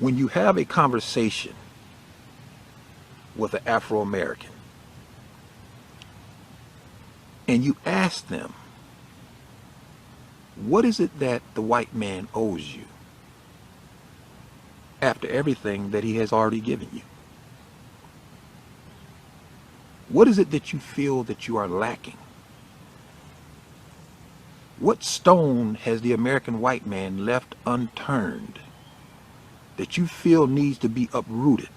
When you have a conversation with an Afro-American and you ask them, what is it that the white man owes you after everything that he has already given you? What is it that you feel that you are lacking? What stone has the American white man left unturned that you feel needs to be uprooted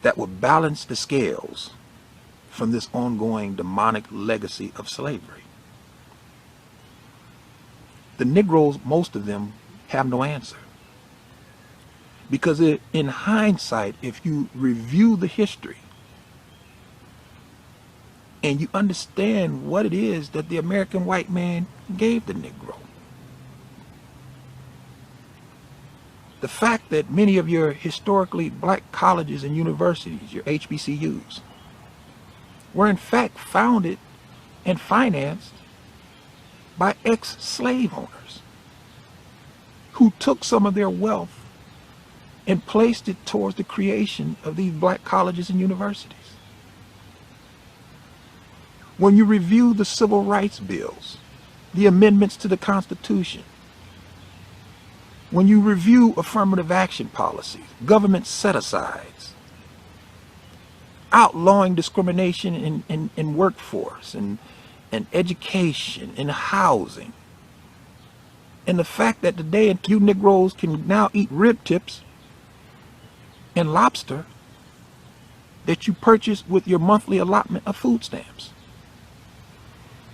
that will balance the scales from this ongoing demonic legacy of slavery? The Negroes, most of them, have no answer. Because in hindsight, if you review the history and you understand what it is that the American white man gave the Negro, the fact that many of your historically black colleges and universities, your HBCUs, were in fact founded and financed by ex-slave owners who took some of their wealth and placed it towards the creation of these black colleges and universities. When you review the civil rights bills, the amendments to the Constitution, when you review affirmative action policies, government set-asides, outlawing discrimination in workforce and education and housing, and the fact that today you Negroes can now eat rib tips and lobster that you purchase with your monthly allotment of food stamps.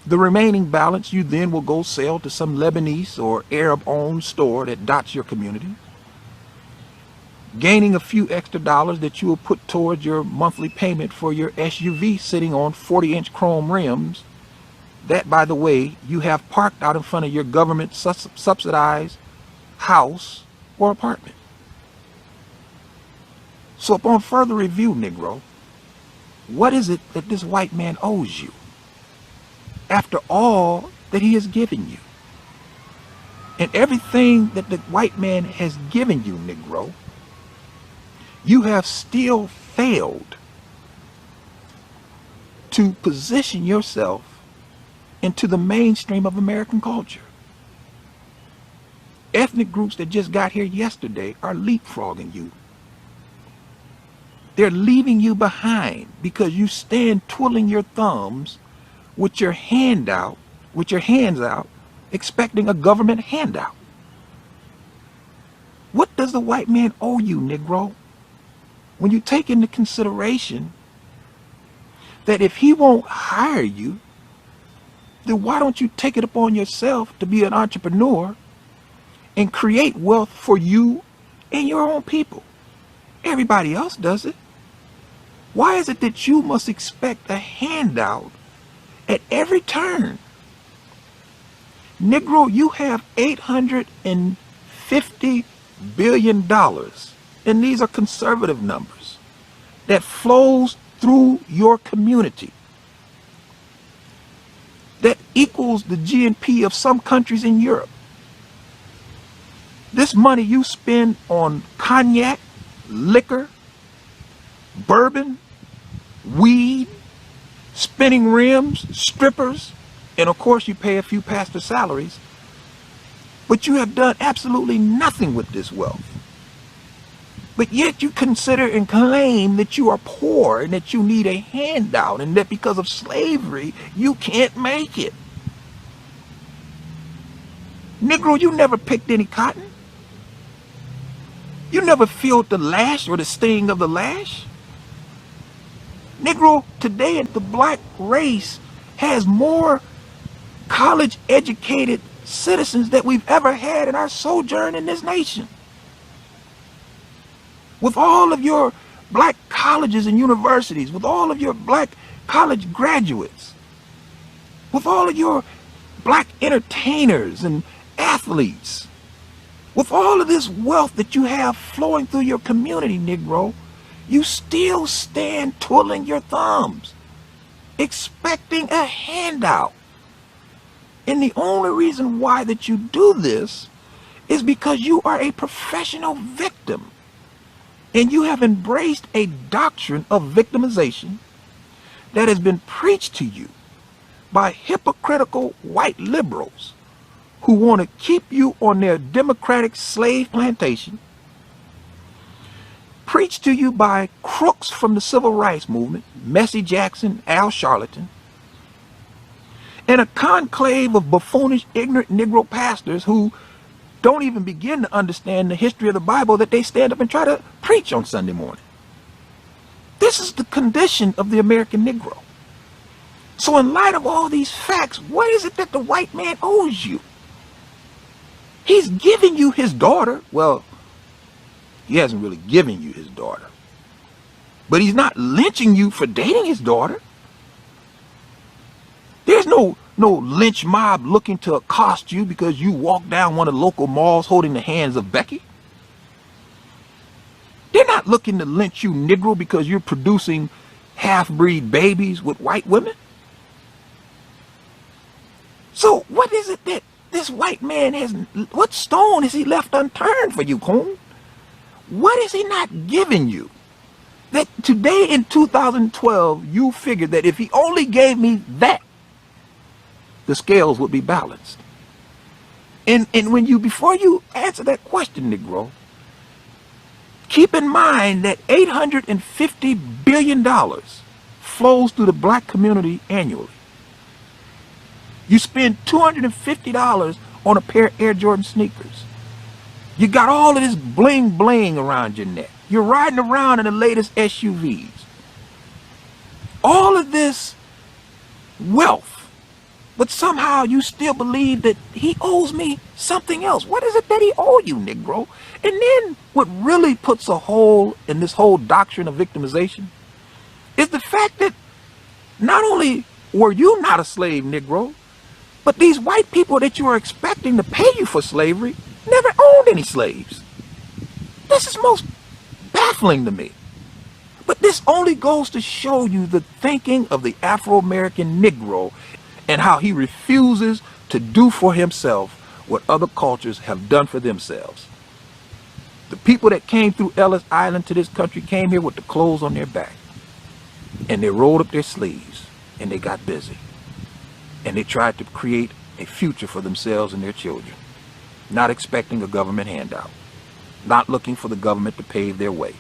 The remaining balance you then will go sell to some Lebanese or Arab-owned store that dots your community, gaining a few extra dollars that you will put towards your monthly payment for your SUV sitting on 40-inch chrome rims that, by the way, you have parked out in front of your government subsidized house or apartment. So upon further review, Negro, what is it that this white man owes you after all that he has given you? And everything that the white man has given you, Negro, you have still failed to position yourself into the mainstream of American culture. Ethnic groups that just got here yesterday are leapfrogging you. They're leaving you behind because you stand twiddling your thumbs with your hands out, expecting a government handout. What does the white man owe you, Negro? When you take into consideration that if he won't hire you, then why don't you take it upon yourself to be an entrepreneur and create wealth for you and your own people? Everybody else does it. Why is it that you must expect a handout at every turn? Negro, you have $850 billion, and these are conservative numbers, that flows through your community. That equals the GNP of some countries in Europe. This money you spend on cognac, liquor, bourbon, weed, spinning rims, strippers, and of course you pay a few pastor salaries, but you have done absolutely nothing with this wealth. But yet you consider and claim that you are poor and that you need a handout and that because of slavery you can't make it. Negro, you never picked any cotton. You never felt the lash or the sting of the lash. Negro, today the black race has more college-educated citizens that we've ever had in our sojourn in this nation. With all of your black colleges and universities, with all of your black college graduates, with all of your black entertainers and athletes, with all of this wealth that you have flowing through your community, Negro, you still stand twiddling your thumbs, expecting a handout. And the only reason why that you do this is because you are a professional victim. And you have embraced a doctrine of victimization that has been preached to you by hypocritical white liberals who want to keep you on their democratic slave plantation, preached to you by crooks from the civil rights movement, Messie Jackson, Al Sharpton, and a conclave of buffoonish, ignorant Negro pastors who don't even begin to understand the history of the Bible that they stand up and try to preach on Sunday morning. This is the condition of the American Negro. So in light of all these facts, what is it that the white man owes you? He's giving you his daughter. Well, he hasn't really given you his daughter. But he's not lynching you for dating his daughter. There's no lynch mob looking to accost you because you walk down one of the local malls holding the hands of Becky. They're not looking to lynch you, Negro, because you're producing half-breed babies with white women. So what is it that this white man has, what stone has he left unturned for you, Coon? What is he not giving you? That today in 2012, you figured that if he only gave me that, the scales would be balanced. And when you, before you answer that question, Negro, keep in mind that $850 billion flows through the black community annually. You spend $250 on a pair of Air Jordan sneakers. You got all of this bling bling around your neck. You're riding around in the latest SUVs. All of this wealth. But somehow you still believe that he owes me something else. What is it that he owes you, Negro? And then what really puts a hole in this whole doctrine of victimization is the fact that not only were you not a slave, Negro, but these white people that you are expecting to pay you for slavery never owned any slaves. This is most baffling to me. But this only goes to show you the thinking of the Afro-American Negro and how he refuses to do for himself what other cultures have done for themselves. The people that came through Ellis Island to this country came here with the clothes on their back. And they rolled up their sleeves and they got busy. And they tried to create a future for themselves and their children, not expecting a government handout, not looking for the government to pave their way.